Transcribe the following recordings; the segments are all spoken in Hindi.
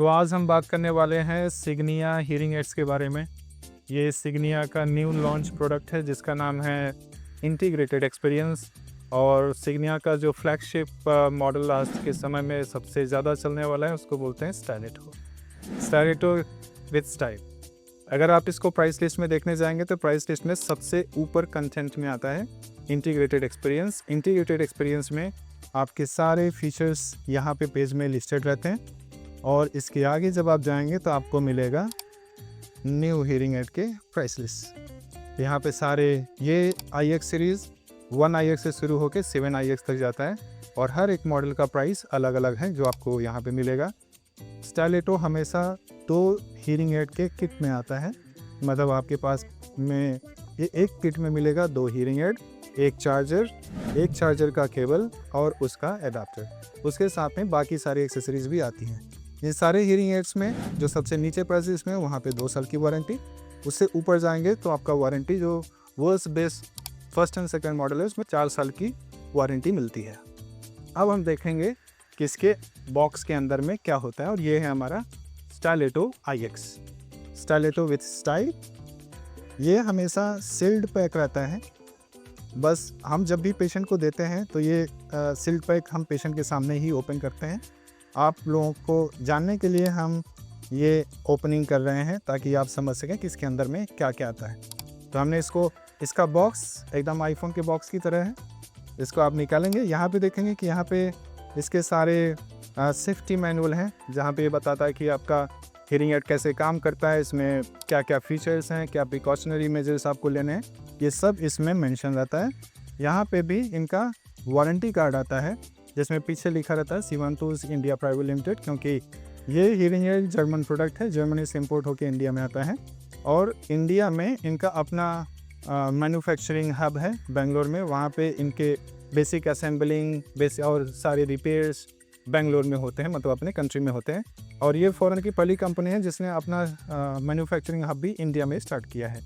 तो आज हम बात करने वाले हैं सिग्निया हीयरिंग एड्स के बारे में। ये सिग्निया का न्यू लॉन्च प्रोडक्ट है जिसका नाम है इंटीग्रेटेड एक्सपीरियंस। और सिग्निया का जो फ्लैगशिप मॉडल आज के समय में सबसे ज़्यादा चलने वाला है उसको बोलते हैं स्टाइलेटो विथ स्टाइल। अगर आप इसको प्राइस लिस्ट में देखने जाएंगे तो प्राइस लिस्ट में सबसे ऊपर कंटेंट में आता है इंटीग्रेटेड एक्सपीरियंस। इंटीग्रेटेड एक्सपीरियंस में आपके सारे फीचर्स यहाँ पे पेज में लिस्टेड रहते हैं और इसके आगे जब आप जाएंगे तो आपको मिलेगा न्यू हीयरिंग एड के प्राइस लिस्ट। यहाँ पे सारे ये IX सीरीज़ 1IX से शुरू होकर 7IX तक जाता है और हर एक मॉडल का प्राइस अलग अलग है जो आपको यहाँ पे मिलेगा। स्टाइलेटो हमेशा 2 हीयरिंग एड के किट में आता है, मतलब आपके पास में ये एक किट में मिलेगा 2 हीयरिंग एड, एक चार्जर का केबल और उसका एडाप्टर। उसके साथ में बाकी सारी एक्सेसरीज भी आती हैं। ये सारे हीयरिंग एड्स में जो सबसे नीचे प्राइस में वहाँ पे 2 साल की वारंटी, उससे ऊपर जाएंगे तो आपका वारंटी जो world's best first and second model है उसमें 4 साल की वारंटी मिलती है। अब हम देखेंगे कि इसके बॉक्स के अंदर में क्या होता है और ये है हमारा स्टाइलेटो IX, स्टाइलेटो विथ स्टाइल। ये हमेशा सील्ड पैक रहता है। बस हम जब भी पेशेंट को देते हैं तो ये सील्ड पैक हम पेशेंट के सामने ही ओपन करते हैं। आप लोगों को जानने के लिए हम ये ओपनिंग कर रहे हैं ताकि आप समझ सकें कि इसके अंदर में क्या क्या आता है। तो हमने इसका बॉक्स एकदम आईफोन के बॉक्स की तरह है। इसको आप निकालेंगे, यहाँ पे देखेंगे कि यहाँ पे इसके सारे सेफ्टी मैनुअल हैं जहाँ पे ये बताता है कि आपका हीयरिंग एड कैसे काम करता है, इसमें क्या क्या फीचर्स हैं, क्या प्रिकॉशनरी मेजर्स आपको लेने हैं, ये सब इसमें मेंशन रहता है। यहाँ पे भी इनका वारंटी कार्ड आता है जिसमें पीछे लिखा रहता है सिवांतोस इंडिया प्राइवेट लिमिटेड, क्योंकि ये हीयरिंग एड जर्मन प्रोडक्ट है, जर्मनी से इम्पोर्ट होकर इंडिया में आता है और इंडिया में इनका अपना मैन्युफैक्चरिंग हब है बेंगलोर में। वहाँ पे इनके बेसिक असेंबलिंग और सारे रिपेयर्स बेंगलोर में होते हैं, मतलब अपने कंट्री में होते हैं। और ये फॉरेन की पहली कंपनी है जिसने अपना मैन्युफैक्चरिंग हब भी इंडिया में स्टार्ट किया है।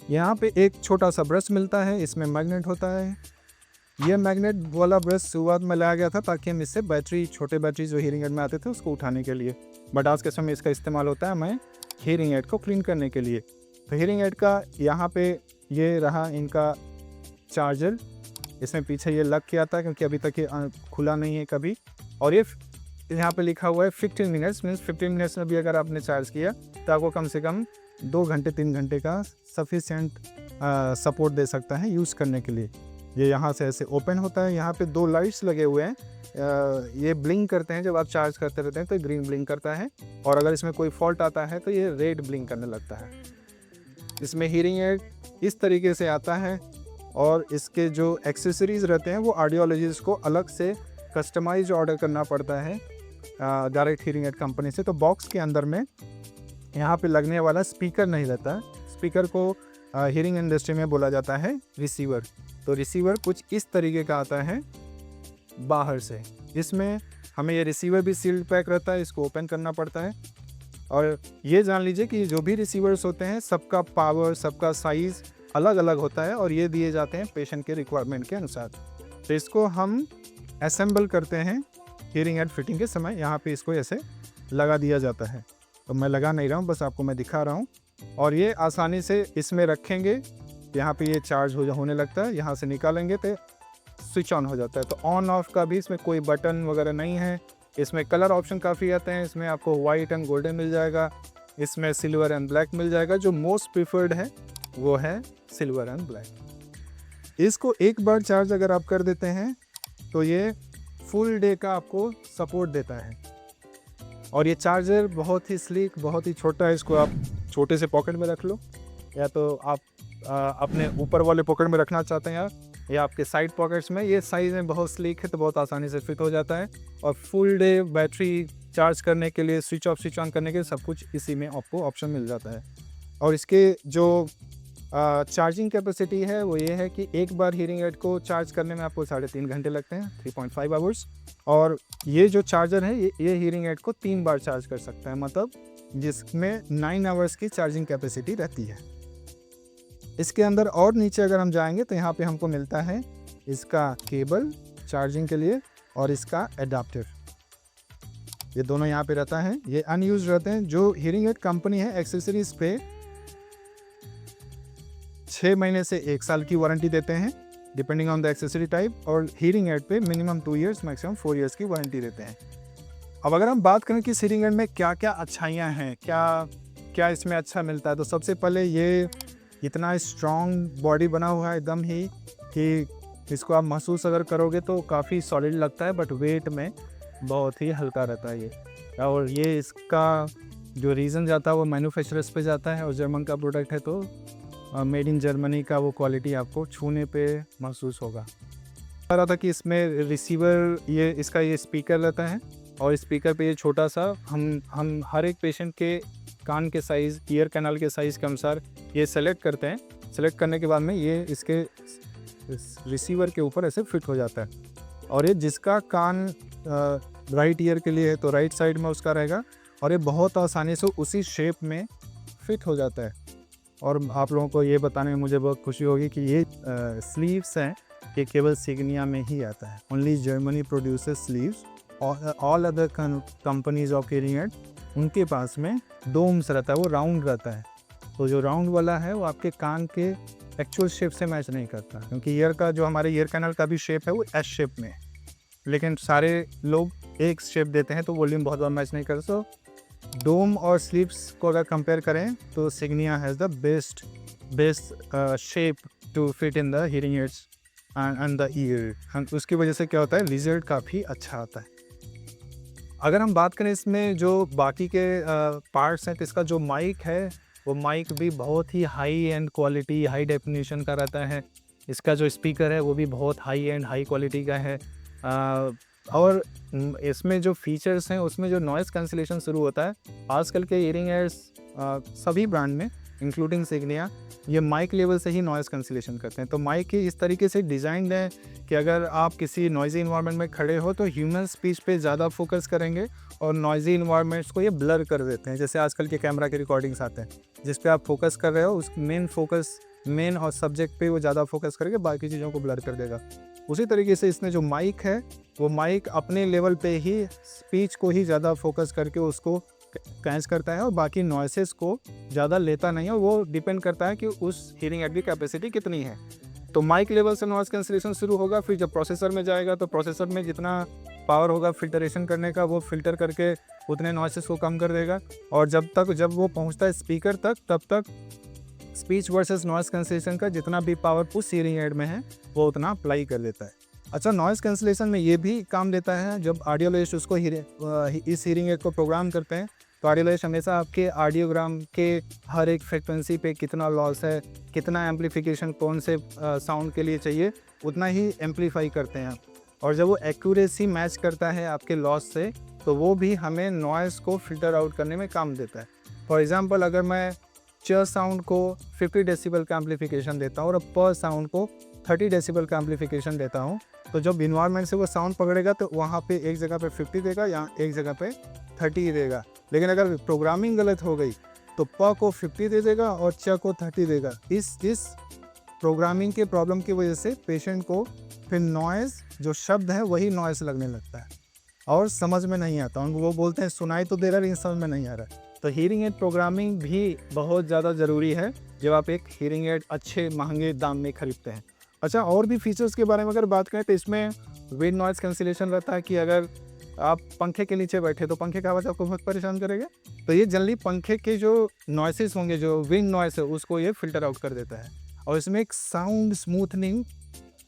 यहाँ पे एक छोटा सा ब्रश मिलता है, इसमें मैग्नेट होता है। ये मैग्नेट वाला ब्रश शुरुआत में लाया गया था ताकि हम इससे छोटे बैटरी जो हीयरिंग एड में आते थे उसको उठाने के लिए, बट आज के समय इसका इस्तेमाल होता है हमें हीयरिंग एड को क्लीन करने के लिए। तो हीयरिंग एड का यहाँ पे ये रहा इनका चार्जर, इसमें पीछे ये लग के आता है क्योंकि अभी तक ये खुला नहीं है कभी। और ये यहाँ पे लिखा हुआ है 15 मिनट्स, मीन्स 15 मिनट्स में भी अगर आपने चार्ज किया तो आपको कम से कम 2 घंटे 3 घंटे का सफिशिएंट सपोर्ट दे सकता है यूज़ करने के लिए। ये यहाँ से ऐसे ओपन होता है। यहाँ पे 2 लाइट्स लगे हुए हैं, ये ब्लिंक करते हैं। जब आप चार्ज करते रहते हैं तो ग्रीन ब्लिंक करता है और अगर इसमें कोई फॉल्ट आता है तो ये रेड ब्लिंक करने लगता है। इसमें हीयरिंग एड इस तरीके से आता है और इसके जो एक्सेसरीज़ रहते हैं वो ऑडियोलॉजिस्ट को अलग से कस्टमाइज ऑर्डर करना पड़ता है डायरेक्ट हीयरिंग एड कंपनी से। तो बॉक्स के अंदर में यहाँ पे लगने वाला स्पीकर नहीं रहता है। स्पीकर को हीयरिंग इंडस्ट्री में बोला जाता है रिसीवर। तो रिसीवर कुछ इस तरीके का आता है बाहर से, जिसमें हमें ये रिसीवर भी सील्ड पैक रहता है, इसको ओपन करना पड़ता है। और ये जान लीजिए कि जो भी रिसीवर्स होते हैं सबका पावर, सबका साइज़ अलग अलग होता है और ये दिए जाते हैं पेशेंट के रिक्वायरमेंट के अनुसार। तो इसको हम असेंबल करते हैं हीयरिंग एड फिटिंग के समय। यहाँ पे इसको ऐसे लगा दिया जाता है, तो मैं लगा नहीं रहा हूँ, बस आपको मैं दिखा रहा हूँ। और ये आसानी से इसमें रखेंगे, यहाँ पे ये चार्ज होने लगता है, यहाँ से निकालेंगे तो स्विच ऑन हो जाता है। तो ऑन ऑफ का भी इसमें कोई बटन वगैरह नहीं है। इसमें कलर ऑप्शन काफ़ी आते हैं, इसमें आपको वाइट एंड गोल्डन मिल जाएगा, इसमें सिल्वर एंड ब्लैक मिल जाएगा। जो मोस्ट प्रिफर्ड है वो है सिल्वर एंड ब्लैक। इसको एक बार चार्ज अगर आप कर देते हैं तो ये फुल डे का आपको सपोर्ट देता है। और ये चार्जर बहुत ही स्लीक, बहुत ही छोटा है। इसको आप छोटे से पॉकेट में रख लो, या तो आप अपने ऊपर वाले पॉकेट में रखना चाहते हैं या आपके साइड पॉकेट्स में। ये साइज़ में बहुत स्लीक है तो बहुत आसानी से फिट हो जाता है। और फुल डे बैटरी चार्ज करने के लिए, स्विच ऑफ स्विच ऑन करने के लिए सब कुछ इसी में आपको ऑप्शन मिल जाता है। और इसके जो चार्जिंग कैपेसिटी है वो ये है कि एक बार हीयरिंग एड को चार्ज करने में आपको 3.5 घंटे लगते हैं, 3.5 आवर्स। और ये जो चार्जर है ये हीयरिंग एड को 3 बार चार्ज कर सकता है, मतलब जिसमें 9 आवर्स की चार्जिंग कैपेसिटी रहती है। इसके अंदर और नीचे अगर हम जाएंगे तो यहाँ पे हमको मिलता है इसका केबल चार्जिंग के लिए और इसका एडाप्टर। ये दोनों यहाँ पे रहता है, ये अनयूज रहते हैं। जो हीयरिंग एड कंपनी है एक्सेसरीज पे 6 महीने से 1 साल की वारंटी देते हैं depending on the accessory type, और हीयरिंग एड पे मिनिमम 2 इयर्स मैक्सिमम 4 इयर्स की वारंटी देते हैं। अब अगर हम बात करें कि हीयरिंग एड में क्या क्या अच्छाइयाँ हैं, क्या क्या इसमें अच्छा मिलता है, तो सबसे पहले ये इतना स्ट्रॉन्ग बॉडी बना हुआ है एकदम ही कि इसको आप महसूस अगर करोगे तो काफ़ी सॉलिड लगता है, बट वेट में बहुत ही हल्का रहता है ये। और ये इसका जो रीज़न जाता है वो मैन्युफैक्चरर्स पे जाता है, और जर्मन का प्रोडक्ट है तो मेड इन जर्मनी का वो क्वालिटी आपको छूने पे महसूस होगा। कह रहा था कि इसमें रिसीवर ये इसका ये स्पीकर रहता है, और स्पीकर पे ये छोटा सा हम हर एक पेशेंट के कान के साइज़, ईयर कैनाल के साइज़ के अनुसार ये सेलेक्ट करते हैं। सेलेक्ट करने के बाद में ये इसके रिसीवर के ऊपर ऐसे फिट हो जाता है, और ये जिसका कान राइट ईयर के लिए है तो राइट साइड में उसका रहेगा, और ये बहुत आसानी से उसी शेप में फिट हो जाता है। और आप लोगों को ये बताने में मुझे बहुत खुशी होगी कि ये स्लीव्स हैं, ये केवल सिग्निया में ही आता है। Only Germany produces sleeves, all other companies of hearing aid उनके पास में डोम्स रहता है, वो राउंड रहता है। तो जो राउंड वाला है वो आपके कान के एक्चुअल शेप से मैच नहीं करता, क्योंकि ईयर का जो हमारे ईयर कैनल का भी शेप है वो एस शेप में है, लेकिन सारे लोग एक शेप देते हैं तो वॉल्यूम बहुत ज़्यादा मैच नहीं करता। सो डोम और स्लीव्स को अगर कंपेयर करें तो Signia has the best shape to fit in the hearing aids and the ear, उसकी वजह से क्या होता है, रिजल्ट काफ़ी अच्छा आता है। अगर हम बात करें इसमें जो बाकी के पार्ट्स हैं, तो इसका जो माइक है वो माइक भी बहुत ही high end quality, high definition का रहता है। इसका जो स्पीकर है वो भी बहुत हाई एंड हाई क्वालिटी का है। और इसमें जो फीचर्स हैं उसमें जो नॉइज़ कैंसिलेशन शुरू होता है, आजकल के हीयरिंग एड्स सभी ब्रांड में इंक्लूडिंग सिग्निया ये माइक लेवल से ही नॉइज़ कैंसिलेशन करते हैं। तो माइक ही इस तरीके से डिज़ाइंड है कि अगर आप किसी नॉइज़ी इन्वायरमेंट में खड़े हो तो ह्यूमन स्पीच पे ज़्यादा फोकस करेंगे, और नॉइज़ी इन्वायरमेंट्स को ये ब्लर कर देते हैं। जैसे आजकल के कैमरा के रिकॉर्डिंग्स आते हैं जिस पे आप फोकस कर रहे हो, उस मेन और सब्जेक्ट पे वो ज़्यादा फोकस करके बाकी चीज़ों को ब्लर कर देगा। उसी तरीके से इसमें जो माइक है वो माइक अपने लेवल पे ही स्पीच को ही ज़्यादा फोकस करके उसको कैच करता है, और बाकी नॉइसेस को ज़्यादा लेता नहीं है। वो डिपेंड करता है कि उस हीयरिंग एड की कैपेसिटी कितनी है। तो माइक लेवल से नॉइज़ कैंसिलेशन शुरू होगा, फिर जब प्रोसेसर में जाएगा तो प्रोसेसर में जितना पावर होगा फिल्टरेशन करने का, वो फिल्टर करके उतने नॉइसेस को कम कर देगा, और जब वो पहुंचता है स्पीकर तक, तब तक स्पीच वर्सेस नॉइज़ कैंसिलेशन का जितना भी पावर उस हीयरिंग एड में है वो उतना अप्लाई कर देता है। अच्छा, नॉइज़ कैंसिलेशन में ये भी काम देता है, जब ऑडियोलॉजिस्ट उसको इस हीयरिंग एड को प्रोग्राम करते हैं तो ऑडियोलॉजिस्ट हमेशा आपके ऑडियोग्राम के हर एक फ्रिक्वेंसी पे कितना लॉस है, कितना एम्पलीफिकेशन कौन से साउंड के लिए चाहिए, उतना ही एम्पलीफाई करते हैं। और जब वो एक्यूरेसी मैच करता है आपके लॉस से, तो वो भी हमें नॉइज़ को फिल्टर आउट करने में काम देता है। फॉर एग्जांपल, अगर मैं च साउंड को 50 डेसिबल का एम्पलीफिकेशन देता हूँ और प साउंड को 30 डेसिबल का एम्पलीफिकेशन देता हूँ, तो जब इन्वायरमेंट से वो साउंड पकड़ेगा तो वहाँ पे एक जगह पे 50 देगा, यहाँ एक जगह पे 30 देगा। लेकिन अगर प्रोग्रामिंग गलत हो गई तो प को 50 दे देगा और च को 30 देगा। इस प्रोग्रामिंग के प्रॉब्लम की वजह से पेशेंट को फिर नॉइज़, जो शब्द है वही नॉइज़ लगने लगता है और समझ में नहीं आता। उनको वो बोलते हैं सुनाई तो दे रहा है लेकिन समझ में नहीं आ रहा है। तो हीयरिंग एड प्रोग्रामिंग भी बहुत ज़्यादा ज़रूरी है जब आप एक हीयरिंग एड अच्छे महंगे दाम में खरीदते हैं। अच्छा, और भी फीचर्स के बारे में अगर बात करें तो इसमें विंड नॉइज़ कैंसिलेशन रहता है कि अगर आप पंखे के नीचे बैठे तो पंखे का आवाज़ आपको बहुत परेशान करेगा, तो ये जनरली पंखे के जो नॉइसेस होंगे, जो विंड नॉइस है, उसको ये फिल्टर आउट कर देता है। और इसमें एक साउंड स्मूथनिंग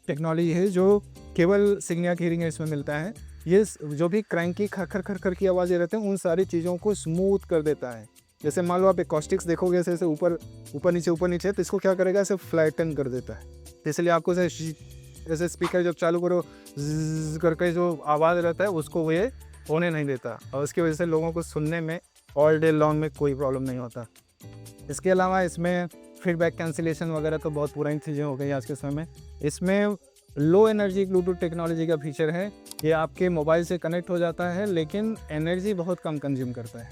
टेक्नोलॉजी है जो केवल सिग्निया के हीयरिंग एड्स में मिलता है। ये जो भी क्रैंकी खर खर की आवाज़ें रहते हैं उन सारी चीज़ों को स्मूथ कर देता है। जैसे मान लो आप एकॉस्टिक्स देखोगे ऐसे ऊपर नीचे, तो इसको क्या करेगा, ऐसे फ्लैटन कर देता है। इसलिए आपको जैसे स्पीकर जब चालू करो ज़्ज़ करके जो आवाज़ रहता है उसको वो ये होने नहीं देता, और उसकी वजह से लोगों को सुनने में ऑल डे लॉन्ग में कोई प्रॉब्लम नहीं होता। इसके अलावा इसमें फीडबैक कैंसिलेशन वगैरह तो बहुत पुरानी चीज़ें हो गई आज के समय में। इसमें लो एनर्जी ब्लूटूथ टेक्नोलॉजी का फीचर है। ये आपके मोबाइल से कनेक्ट हो जाता है लेकिन एनर्जी बहुत कम कंज्यूम करता है,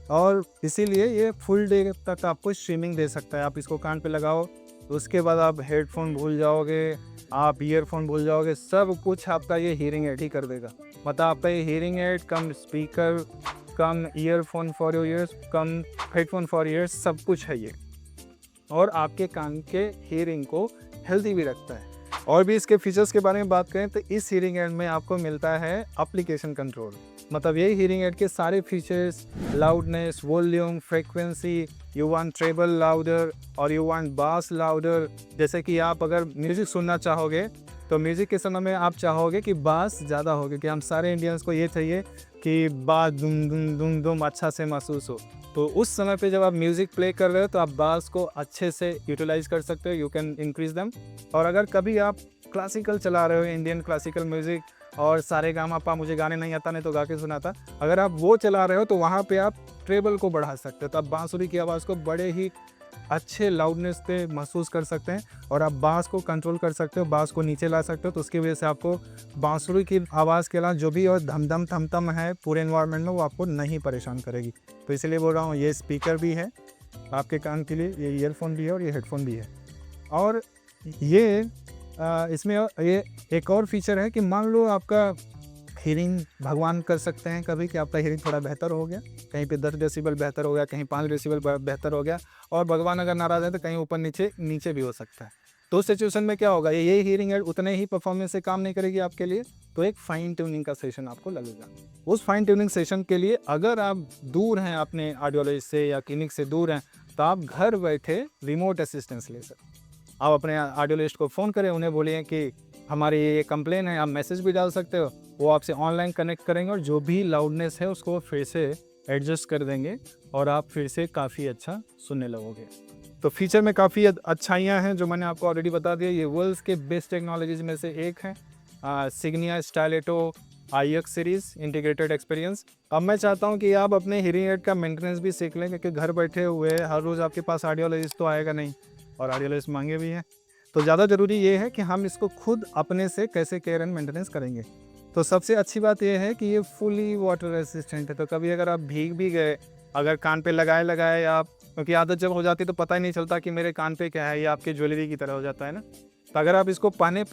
और इसीलिए ये फुल डे तक आपको स्ट्रीमिंग दे सकता है। आप इसको कान पे लगाओ तो उसके बाद आप हेडफोन भूल जाओगे, आप ईयरफोन भूल जाओगे, सब कुछ आपका ये हीयरिंग एड ही कर देगा। मतलब आपका ये hearing aid cum speaker cum earphone for your ears cum headphone for ears सब कुछ है ये, और आपके कान के हीयरिंग को हेल्दी भी रखता है। और भी इसके फीचर्स के बारे में बात करें तो इस हीयरिंग एड में आपको मिलता है एप्लीकेशन कंट्रोल। मतलब ये हीयरिंग एड के सारे features, loudness, volume, frequency, you want treble louder और यू वांट बास लाउडर। जैसे कि आप अगर म्यूज़िक सुनना चाहोगे तो म्यूज़िक के समय में आप चाहोगे कि बास ज़्यादा होगी, कि हम सारे इंडियंस को ये चाहिए कि बास दुम दुम दुम दुम अच्छा से महसूस हो। तो उस समय पे जब आप म्यूज़िक प्ले कर रहे हो तो आप बास को अच्छे से यूटिलाइज कर सकते हो, यू कैन इंक्रीज देम। और अगर कभी आप क्लासिकल चला रहे हो, इंडियन क्लासिकल म्यूज़िक, और सारेगामापा मुझे गाने नहीं आता, नहीं तो गा के सुनाता, अगर आप वो चला रहे हो तो वहाँ पे आप ट्रेबल को बढ़ा सकते हो, तो आप बांसुरी की आवाज़ को बड़े ही अच्छे लाउडनेस पे महसूस कर सकते हैं, और आप बास को कंट्रोल कर सकते हो, बास को नीचे ला सकते हो। तो उसकी वजह से आपको बांसुरी की आवाज़ के अलावा जो भी और धम धम थम है पूरे इन्वायरमेंट में, वो आपको नहीं परेशान करेगी। तो इसलिए बोल रहा हूँ, ये स्पीकर भी है आपके कान के लिए, ये ईयरफोन भी है और ये हेडफोन भी है। और ये इसमें ये एक और फीचर है कि मान लो आपका हीयरिंग, भगवान कर सकते हैं कभी कि आपका हीयरिंग थोड़ा बेहतर हो गया, कहीं पे 10 डेसिबल बेहतर हो गया, कहीं 5 डेसिबल बेहतर हो गया, और भगवान अगर नाराज़ है तो कहीं ऊपर नीचे भी हो सकता है। तो उस सिचुएशन में क्या होगा, ये हीयरिंग एड उतने ही परफॉर्मेंस से काम नहीं करेगी आपके लिए, तो एक फाइन ट्यूनिंग का सेशन आपको लगेगा। उस फाइन ट्यूनिंग सेशन के लिए अगर आप दूर हैं अपने ऑडियोलॉजिस्ट से या क्लिनिक से दूर हैं, तो आप घर बैठे रिमोट असिस्टेंस ले सकते। आप अपने ऑडियोलॉजिस्ट को फ़ोन करें, उन्हें बोलिए कि हमारी ये कंप्लेन है, आप मैसेज भी डाल सकते हो, वो आपसे ऑनलाइन कनेक्ट करेंगे और जो भी लाउडनेस है उसको फिर से एडजस्ट कर देंगे और आप फिर से काफ़ी अच्छा सुनने लगोगे। तो फीचर में काफ़ी अच्छाइयाँ हैं जो मैंने आपको ऑलरेडी बता दिया। ये वर्ल्ड्स के बेस्ट टेक्नोलॉजीज में से एक है, सिग्निया स्टाइलेटो IX सीरीज़ इंटीग्रेटेड एक्सपीरियंस। अब मैं चाहता हूँ कि आप अपने हीयरिंग एड का मेंटेनेंस भी सीख लें, क्योंकि घर बैठे हुए हर रोज़ आपके पास ऑडियोलॉजिस्ट तो आएगा नहीं, और ऑडियोलॉजिस्ट महंगे भी हैं। तो ज़्यादा ज़रूरी ये है कि हम इसको खुद अपने से कैसे केयर एंड मेंटेनेंस करेंगे। तो सबसे अच्छी बात यह है कि ये फुली वाटर रेसिस्टेंट है, तो कभी अगर आप भीग भी गए, अगर कान पे लगाए आप, क्योंकि आदत जब हो जाती है तो पता ही नहीं चलता कि मेरे कान पे क्या है, ये आपके ज्वेलरी की तरह हो जाता है ना। तो अगर आप इसको पाने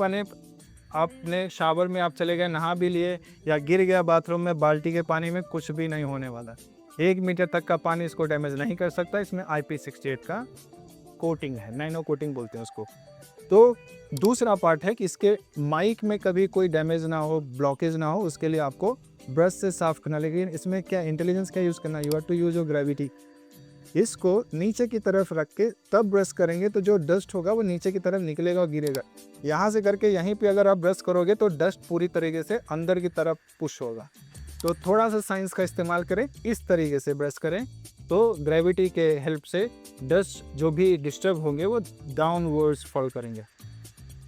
अपने शावर में आप चले गए, नहा भी लिए, या गिर गया बाथरूम में बाल्टी के पानी में, कुछ भी नहीं होने वाला। 1 मीटर तक का पानी इसको डैमेज नहीं कर सकता। इसमें IP68 का कोटिंग है, नैनो कोटिंग बोलते हैं उसको। तो दूसरा पार्ट है कि इसके माइक में कभी कोई डैमेज ना हो, ब्लॉकेज ना हो, उसके लिए आपको ब्रश से साफ करना। लेकिन इसमें क्या इंटेलिजेंस क्या यूज़ करना, you have to use your gravity. इसको नीचे की तरफ रख के तब ब्रश करेंगे तो जो डस्ट होगा वो नीचे की तरफ निकलेगा और गिरेगा। यहाँ से करके यहीं पे अगर आप ब्रश करोगे तो डस्ट पूरी तरीके से अंदर की तरफ पुश होगा। तो थोड़ा सा साइंस का इस्तेमाल करें, इस तरीके से ब्रश करें तो ग्रेविटी के हेल्प से डस्ट जो भी डिस्टर्ब होंगे वो डाउनवर्ड्स फॉल करेंगे।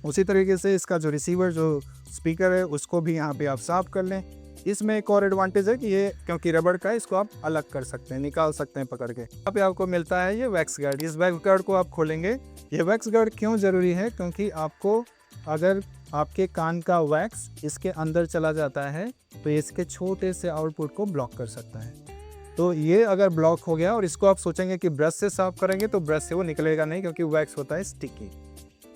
उसी तरीके से इसका जो रिसीवर, जो स्पीकर है, उसको भी यहाँ पे आप साफ कर लें। इसमें एक और एडवांटेज है कि ये क्योंकि रबड़ का है, इसको आप अलग कर सकते हैं, निकाल सकते हैं पकड़ के। यहाँ पे आपको मिलता है ये वैक्स गार्ड। इस वैक्स गार्ड को आप खोलेंगे। ये वैक्स गार्ड क्यों ज़रूरी है, क्योंकि आपको अगर आपके कान का वैक्स इसके अंदर चला जाता है तो इसके छोटे से आउटपुट को ब्लॉक कर सकता है। तो ये अगर ब्लॉक हो गया और इसको आप सोचेंगे कि ब्रश से साफ करेंगे तो ब्रश से वो निकलेगा नहीं, क्योंकि वैक्स होता है स्टिकी,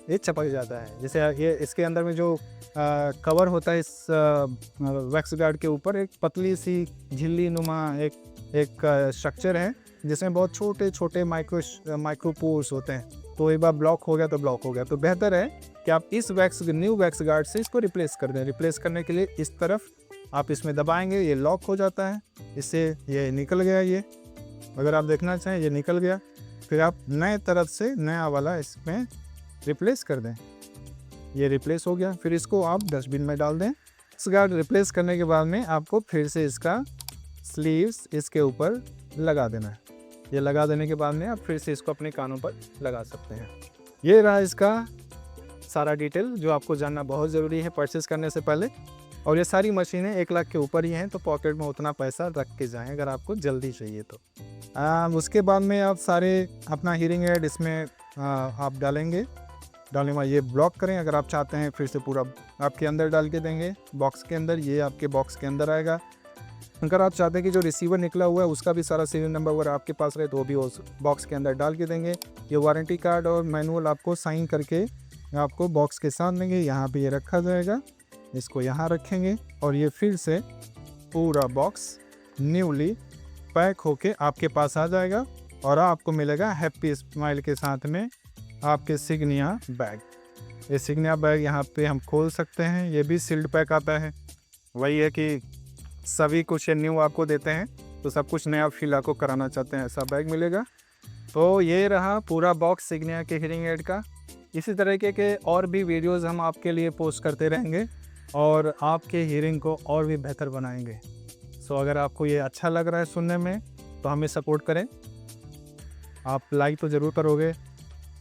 ये चिपक जाता है। जैसे ये इसके अंदर में जो कवर होता है इस वैक्स गार्ड के ऊपर, एक पतली सी झिल्ली नुमा एक स्ट्रक्चर है जिसमें बहुत छोटे छोटे माइक्रोपोर्स होते हैं। तो एक बार ब्लॉक हो गया तो ब्लॉक हो गया। तो बेहतर है कि आप इस न्यू वैक्स गार्ड से इसको रिप्लेस कर दें। रिप्लेस करने के लिए इस तरफ आप इसमें दबाएंगे, ये लॉक हो जाता है, इससे ये निकल गया। ये अगर आप देखना चाहें ये निकल गया। फिर आप नए तरफ से नया वाला इसमें रिप्लेस कर दें, ये रिप्लेस हो गया। फिर इसको आप डस्टबिन में डाल दें। इस गार्ड रिप्लेस करने के बाद में आपको फिर से इसका स्लीव्स इसके ऊपर लगा देना है। ये लगा देने के बाद में आप फिर से इसको अपने कानों पर लगा सकते हैं। ये रहा इसका सारा डिटेल जो आपको जानना बहुत ज़रूरी है परचेस करने से पहले। और ये सारी मशीनें 1 लाख के ऊपर ही हैं, तो पॉकेट में उतना पैसा रख के जाएं अगर आपको जल्दी चाहिए तो। उसके बाद में आप सारे अपना हीयरिंग एड इसमें आप डालेंगे बाद ये ब्लॉक करें। अगर आप चाहते हैं फिर से पूरा आपके अंदर डाल के देंगे बॉक्स के अंदर, ये आपके बॉक्स के अंदर आएगा। अगर आप चाहते हैं कि जो रिसीवर निकला हुआ है उसका भी सारा सीरियल नंबर अगर आपके पास रहे तो वो भी उस बॉक्स के अंदर डाल के देंगे। ये वारंटी कार्ड और मैनुअल आपको साइन करके आपको बॉक्स के साथ देंगे, यहाँ पे ये रखा जाएगा। इसको यहाँ रखेंगे और ये फिर से पूरा बॉक्स न्यूली पैक होके आपके पास आ जाएगा और आपको मिलेगा हैप्पी स्माइल के साथ में आपके सिग्निया बैग। ये सिग्निया बैग यहाँ पे हम खोल सकते हैं, ये भी सील्ड पैक आता है। वही है कि सभी कुछ न्यू आपको देते हैं तो सब कुछ नया फील आपको कराना चाहते हैं, ऐसा बैग मिलेगा। तो ये रहा पूरा बॉक्स सिग्निया के हियरिंग एड का। इसी तरीके के और भी वीडियोस हम आपके लिए पोस्ट करते रहेंगे और आपके हियरिंग को और भी बेहतर बनाएंगे। सो अगर आपको ये अच्छा लग रहा है सुनने में तो हमें सपोर्ट करें। आप लाइक तो ज़रूर करोगे,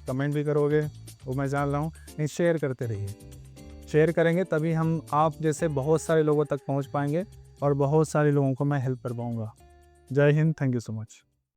कमेंट भी करोगे, वो मैं जान रहा हूँ, नहीं शेयर करते रहिए। शेयर करेंगे तभी हम आप जैसे बहुत सारे लोगों तक पहुँच पाएंगे और बहुत सारे लोगों को मैं हेल्प कर पाऊँगा। जय Hind, thank you so much.